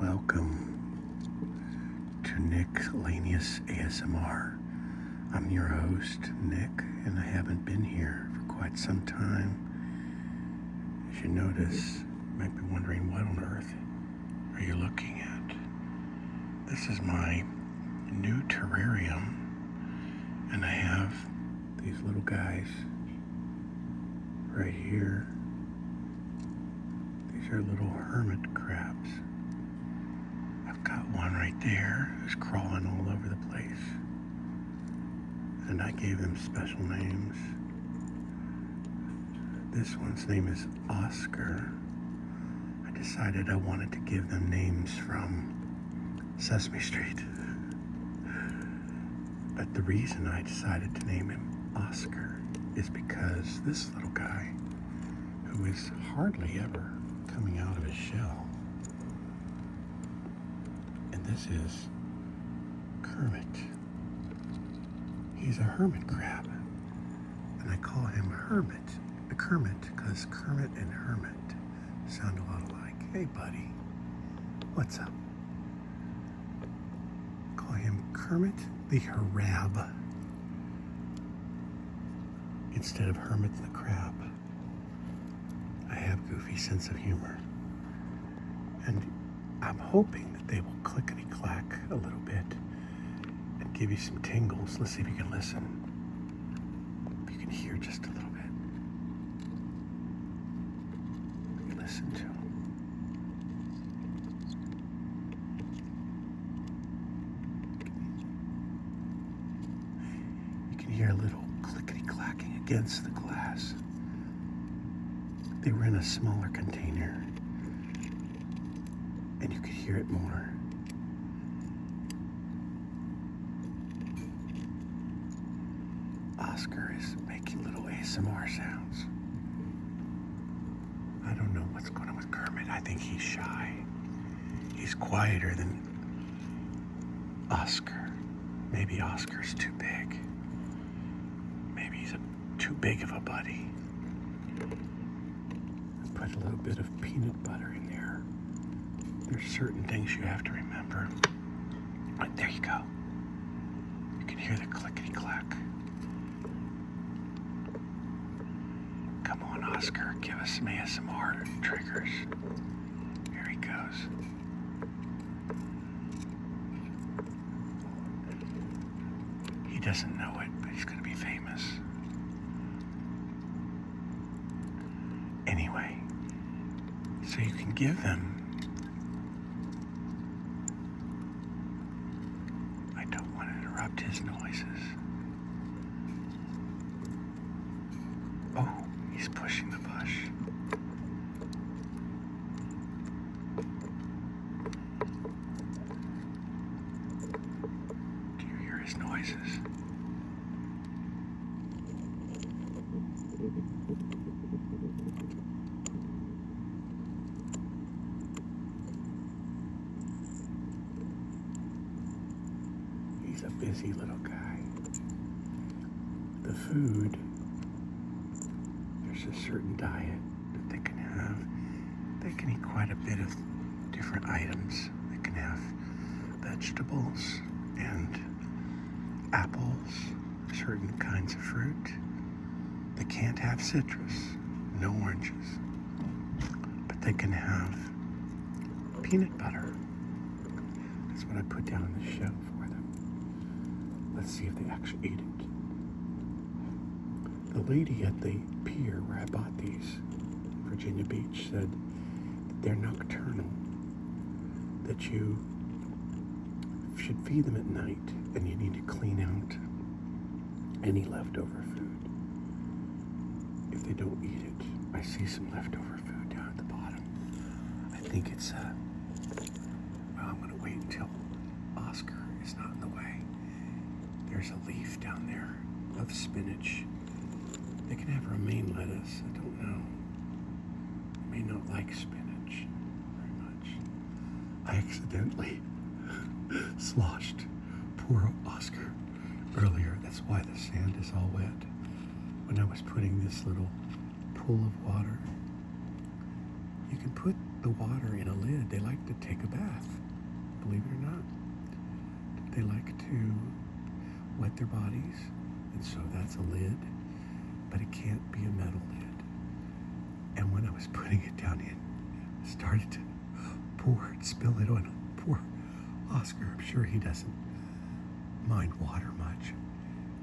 Welcome to Nicks-ellaneous ASMR. I'm your host, Nick, and I haven't been here for quite some time. As you notice, you might be wondering, what on earth are you looking at? This is my new terrarium, and I have these little guys right here. These are little hermit crabs. I've got one right there who's crawling all over the place. And I gave them special names. This one's name is Oscar. I decided I wanted to give them names from Sesame Street. But the reason I decided to name him Oscar is because this little guy, who is hardly ever coming out of his shell, and this is Kermit. He's a hermit crab, and I call him Kermit, because Kermit and Hermit sound a lot alike. Hey, buddy, what's up? Call him Kermit the Harab instead of Hermit the Crab. I have a goofy sense of humor, and I'm hoping that they will clickety-clack a little bit and give you some tingles. Let's see if you can listen. If you can hear just a little bit. You listen to them. You can hear a little clickety-clacking against the glass. They were in a smaller container, and you could hear it more. Oscar is making little ASMR sounds. I don't know what's going on with Kermit. I think he's shy. He's quieter than Oscar. Maybe Oscar's too big. Maybe he's too big of a buddy. Put a little bit of peanut butter in there. There's certain things you have to remember. Right, there you go. You can hear the clickety-clack. Come on, Oscar, give us some ASMR triggers. Here he goes. He doesn't know it, but he's going to be famous. Anyway, so you can give them, I don't want to interrupt his noises. Oh, he's pushing the bush. Do you hear his noises? He's a busy little guy. The food, there's a certain diet that they can have. They can eat quite a bit of different items. They can have vegetables and apples, certain kinds of fruit. They can't have citrus, no oranges. But they can have peanut butter. That's what I put down on the shelf for them. Let's see if they actually ate it. The lady at the pier where I bought these in Virginia Beach said that they're nocturnal, that you should feed them at night, and you need to clean out any leftover food. If they don't eat it, I see some leftover food down at the bottom. I think it's well, I'm going to wait until Oscar is not in the way. There's a leaf down there of spinach. They can have romaine lettuce. I don't know. They may not like spinach very much. I accidentally sloshed poor Oscar earlier. That's why the sand is all wet. When I was putting this little pool of water, you can put the water in a lid. They like to take a bath, believe it or not. They like to wet their bodies, and so that's a lid, but it can't be a metal lid. And when I was putting it down in, I started to spill it on poor Oscar. I'm sure he doesn't mind water much.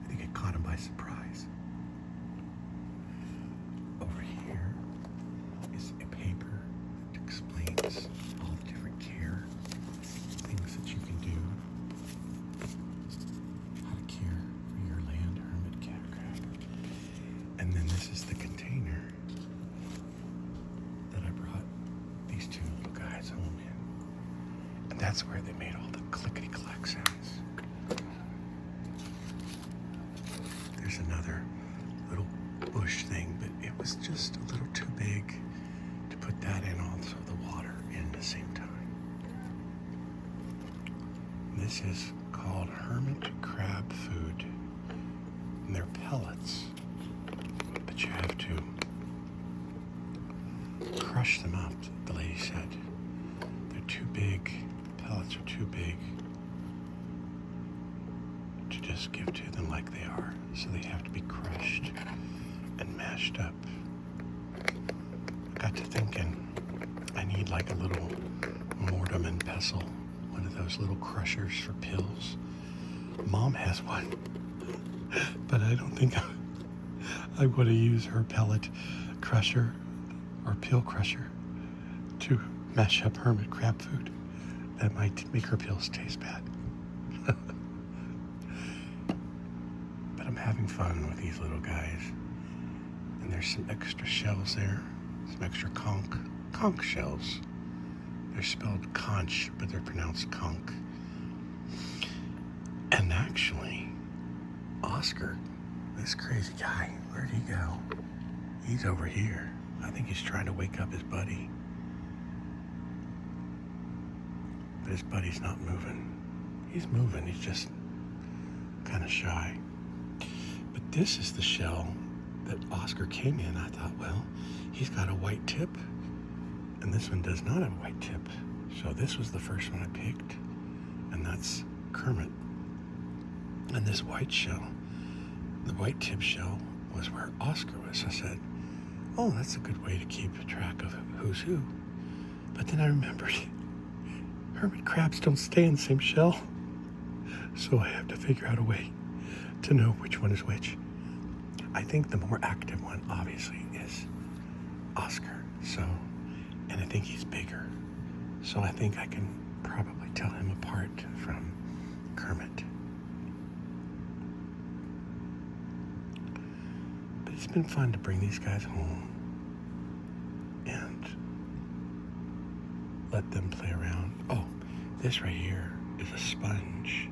I think it caught him by surprise. Over here is a paper that explains all the different care things that you can do. How to care for your land hermit crab. And then this is the container that I brought these two little guys home in. And that's where they made all the clickety-clack sounds. There's another little bush thing, but it was just a little too big to put that in, also the water in the same time. This is called hermit crab food. And they're pellets, but you have to crush them up, the lady said. They're too big. Pellets are too big to just give to them like they are. So they have to be crushed and mashed up. I got to thinking, I need like a little mortem and pestle, one of those little crushers for pills. Mom has one, but I don't think I want to use her pellet crusher or pill crusher to mash up hermit crab food. That might make her pills taste bad. But I'm having fun with these little guys. And there's some extra shells there, some extra conch shells. They're spelled conch, but they're pronounced conch. And actually, Oscar, this crazy guy, where'd he go? He's over here. I think he's trying to wake up his buddy. But his buddy's not moving. He's moving, he's just kind of shy. But this is the shell that Oscar came in. I thought, well, he's got a white tip, and this one does not have a white tip. So this was the first one I picked, and that's Kermit. And this white shell, the white tip shell, was where Oscar was. I said, oh, that's a good way to keep track of who's who. But then I remembered, hermit crabs don't stay in the same shell. So I have to figure out a way to know which one is which. I think the more active one, obviously, is Oscar. So, and I think he's bigger. So I think I can probably tell him apart from Kermit. But it's been fun to bring these guys home and let them play around. Oh, this right here is a sponge.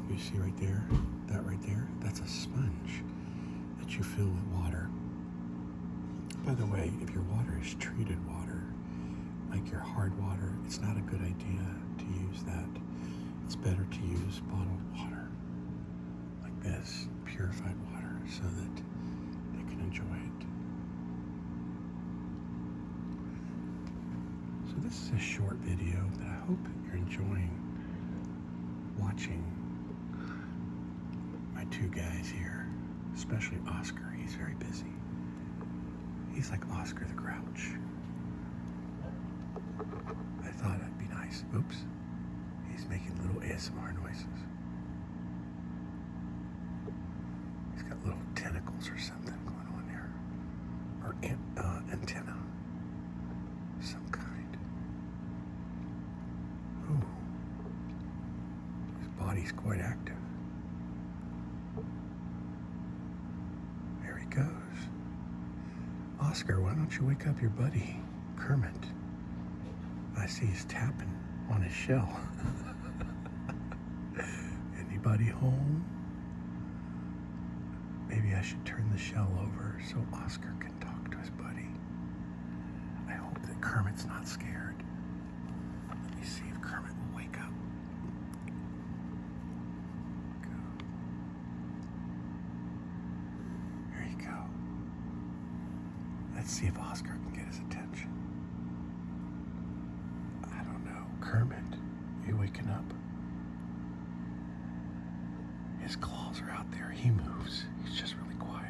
You see right there, that right there, that's a sponge that you fill with water. By the way, if your water is treated water, like your hard water, it's not a good idea to use that. It's better to use bottled water, like this, purified water, so that they can enjoy it. So this is a short video, but I hope you're enjoying watching my two guys here, especially Oscar. He's very busy. He's like Oscar the Grouch. I thought it'd be nice. Oops. He's making little ASMR noises. He's got little tentacles or something going on there. Or antenna. Some kind. Ooh. His body's quite active. There he goes. Oscar, why don't you wake up your buddy, Kermit? I see he's tapping on his shell. Anybody home? Maybe I should turn the shell over so Oscar can talk to his buddy. I hope that Kermit's not scared. Let me see if Kermit will wake up. Go. There you go. Let's see if Oscar can get his attention. Kermit, you waking up? His claws are out there. He moves. He's just really quiet.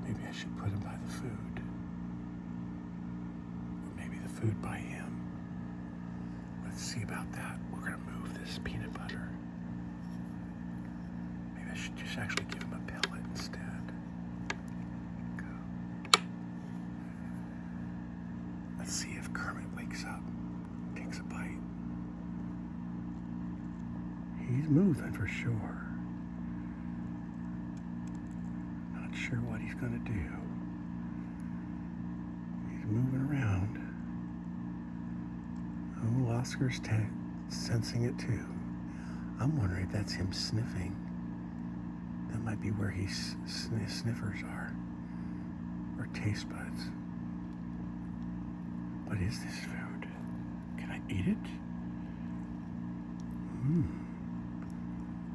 Maybe I should put him by the food. Or maybe the food by him. Let's see about that. We're going to move this peanut butter. Maybe I should just actually give him a pellet instead. Go. Let's see if Kermit wakes up, takes a bite. He's moving for sure. Not sure what he's going to do. He's moving around. Oh, Oscar's sensing it too. I'm wondering if that's him sniffing. That might be where his sniffers are, or taste buds. What is this food? Can I eat it?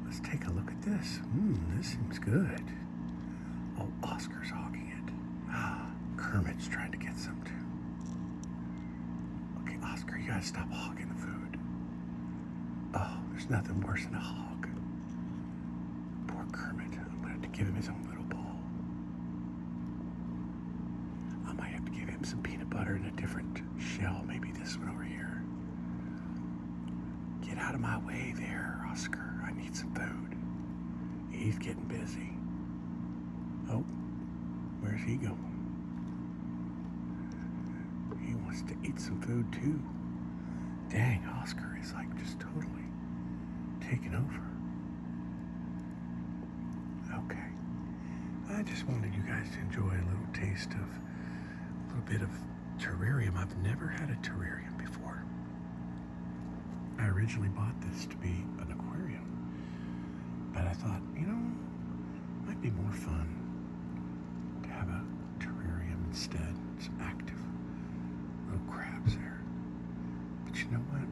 Let's take a look at this. This seems good. Oh, Oscar's hogging it. Kermit's trying to get some too. Okay, Oscar, you gotta stop hogging the food. Oh, there's nothing worse than a hog. Poor Kermit. I'm gonna have to give him his own little bowl. I might have to give him some peanut butter in a different shell. Maybe this one over here. Get out of my way there, Oscar. I need some food. He's getting busy. Oh, where's he going? He wants to eat some food too. Dang, Oscar is like just totally taking over. Okay. I just wanted you guys to enjoy a little taste of a little bit of terrarium. I've never had a terrarium before. I originally bought this to be an aquarium, but I thought, it might be more fun to have a terrarium instead. Some active little crabs there. But you know what?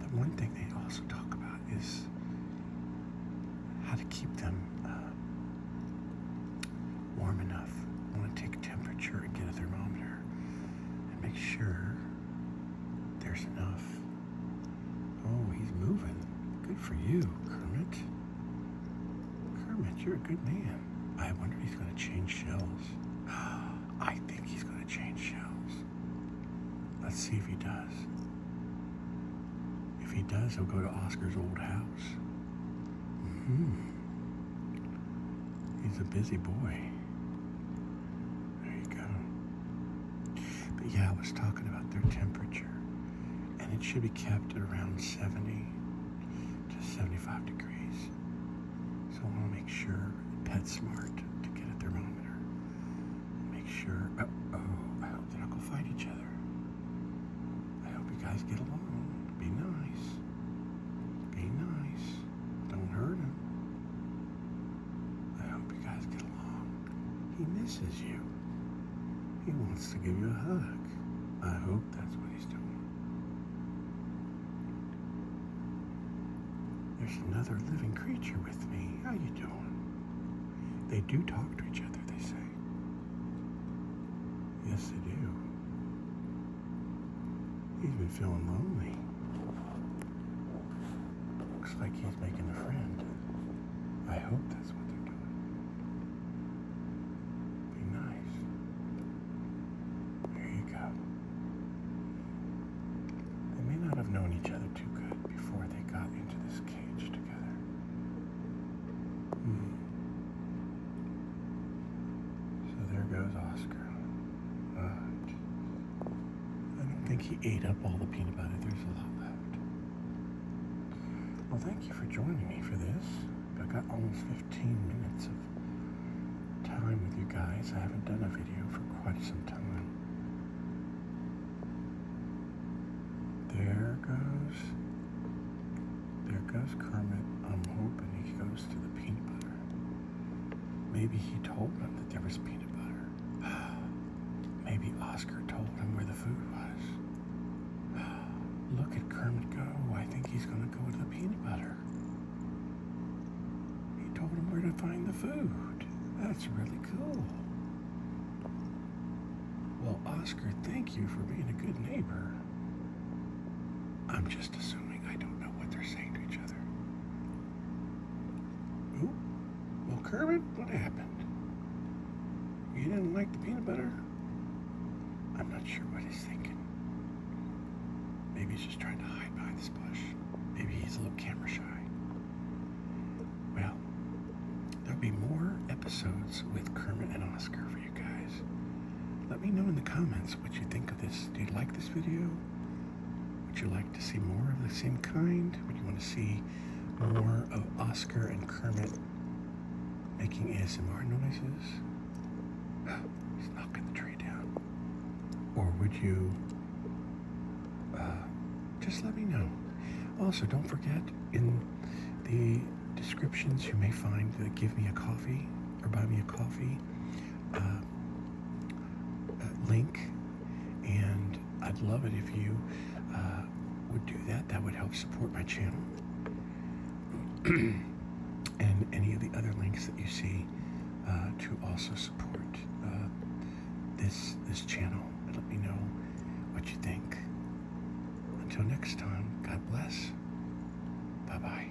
The one thing they also talk about is how to keep them warm enough. I want to take temperature and get a thermometer and make sure there's enough. Oh, he's moving. Good for you, Kermit. Kermit, you're a good man. I wonder if he's going to change shells. I think he's going to change shells. Let's see if he does. If he does, he'll go to Oscar's old house. He's a busy boy. There you go. But yeah, I was talking about their temperature. And it should be kept at around 70 to 75 degrees. So I want to make sure, PetSmart, to get a thermometer. Make sure, I hope they're not going to fight each other. I hope you guys get along. Be nice. Be nice. Don't hurt him. I hope you guys get along. He misses you. He wants to give you a hug. I hope that's what he's doing. There's another living creature with me. How you doing? They do talk to each other, they say. Yes, they do. He's been feeling lonely. Looks like he's making a friend. I hope that's what they're doing. Be nice. There you go. They may not have known each other too good before they got into this cage together. So there goes Oscar. I don't think he ate up all the peanut butter. There's a lot left. Well, thank you for joining me for this. I got almost 15 minutes of time with you guys. I haven't done a video for quite some time. There goes Kermit. I'm hoping he goes to the peanut butter. Maybe he told him that there was peanut butter. Maybe Oscar told him where the food was. Look at Kermit go. I think he's going to go to the peanut butter. He told him where to find the food. That's really cool. Well, Oscar, thank you for being a good neighbor. I'm just assuming I don't know what they're saying to each other. Ooh. Well, Kermit, what happened? You didn't like the peanut butter? I'm not sure what he's thinking. Maybe he's just trying to hide behind this bush. Maybe he's a little camera shy. Well, there'll be more episodes with Kermit and Oscar for you guys. Let me know in the comments what you think of this. Do you like this video? Would you like to see more of the same kind? Would you want to see more of Oscar and Kermit making ASMR noises? He's knocking the tree down. Or would you just let me know? Also, don't forget, in the descriptions you may find the Give Me a Coffee or Buy Me a Coffee link, and I'd love it if you would do that. That would help support my channel. And any of the other links that you see to also support this channel. And let me know what you think. Until next time, God bless. Bye-bye.